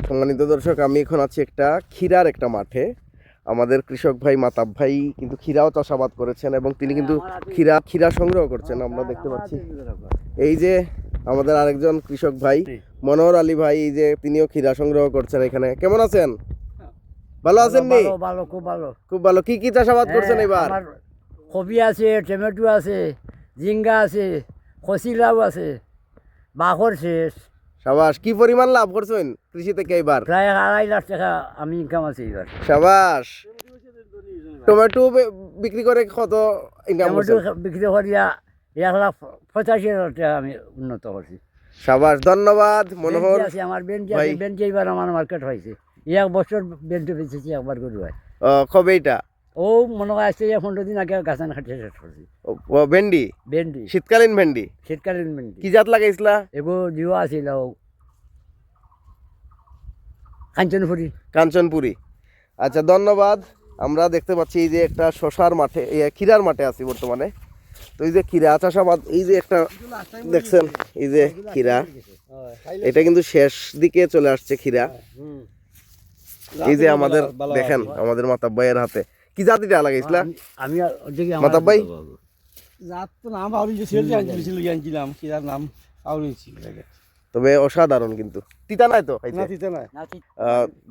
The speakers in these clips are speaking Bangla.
সম্মানিত দর্শক, আমি এখন আছি একটা ক্ষীরার একটা মাঠে। আমাদের কৃষক ভাই মাতাব ভাই কিন্তু ক্ষীরাও চাষাবাদ করেছেন এবং তিনি কিন্তু ক্ষীরা সংগ্রহ করছেন। আমরা দেখতে পাচ্ছি এই যে আমাদের আরেকজন কৃষক ভাই মনোহর আলী ভাই, এই যে তিনিও ক্ষীরা সংগ্রহ করছেন এখানে। কেমন আছেন? ভালো আছেন নি? ভালো, খুব ভালো, খুব ভালো। কি কি চাষাবাদ করছেন এবার? কপি আছে, টমেটো আছে, ঝিঙ্গা আছে, খসিলাও আছে, বাখর শেষ। সাবাস। কি পরিমাণ লাভ করছেন কৃষি থেকে এবার? প্রায় 2.5 লাখ টাকা আমি ইনকাম আছে এবার। সাবাস। টমেটো বিক্রি করে কত ইনকাম টমেটো করছেন? বিক্রি করিয়া 1,85,000 টাকা আমি উন্নত করছি। সাবাস, ধন্যবাদ মনোহর আছে আমার বেঞ্চি ভাই। আছে, বেঞ্চি এবার আমার মার্কেট হয়েছে। এক বছর বেঞ্চি বেঁচেছি একবার করে হয়। কবে এটা? ও মনে হয় আসছে 15 দিন আগে গাছান খাটিয়ে শেষ করছি। ভেন্ডি, ভেন্ডি, শীতকালীন ভেন্ডি। শীতকালীন ভেন্ডি। কি জাত লাগাইছিলা? এগো জিও আছিল কাঞ্চনপুরি। কাঞ্চনপুরি। আচ্ছা, ধন্যবাদ। আমরা দেখতে পাচ্ছি এই যে একটা শশার মাঠে, ক্ষীরার মাঠে আছি বর্তমানে। তো এই যে ক্ষীরা চাষাবাদ, এই যে একটা দেখছেন, এই যে ক্ষীরা, এটা কিন্তু শেষ দিকে চলে আসছে ক্ষীরা। এই যে আমাদের দেখেন আমাদের মাতাব ভাইয়ের হাতে কি জাত এটা লাগাইছিলা? আমি মাতাব ভাই, জাত তো নাম আউরিছে, সেলজি আনছিলাম কিরার নাম আউরিছি। তবে অসাধারণ, কিন্তু তিতা নাই তো খাইতে? না দিতে নাই।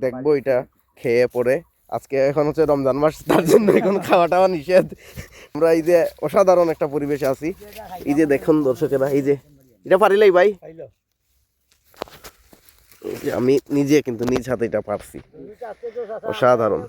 দেখবো এটা খেয়ে পরে। আজকে এখন হচ্ছে রমজান মাস, তার জন্য এখন খাওয়া টাওয়া নিষেধ। আমরা এই যে অসাধারণ একটা পরিবেশে আছি। এই যে দেখুন দর্শকেরা, এই যে এটা পারিলাই ভাই, এই যে আমি নিজে কিন্তু নিজ হাতে এটা পারছি। অসাধারণ।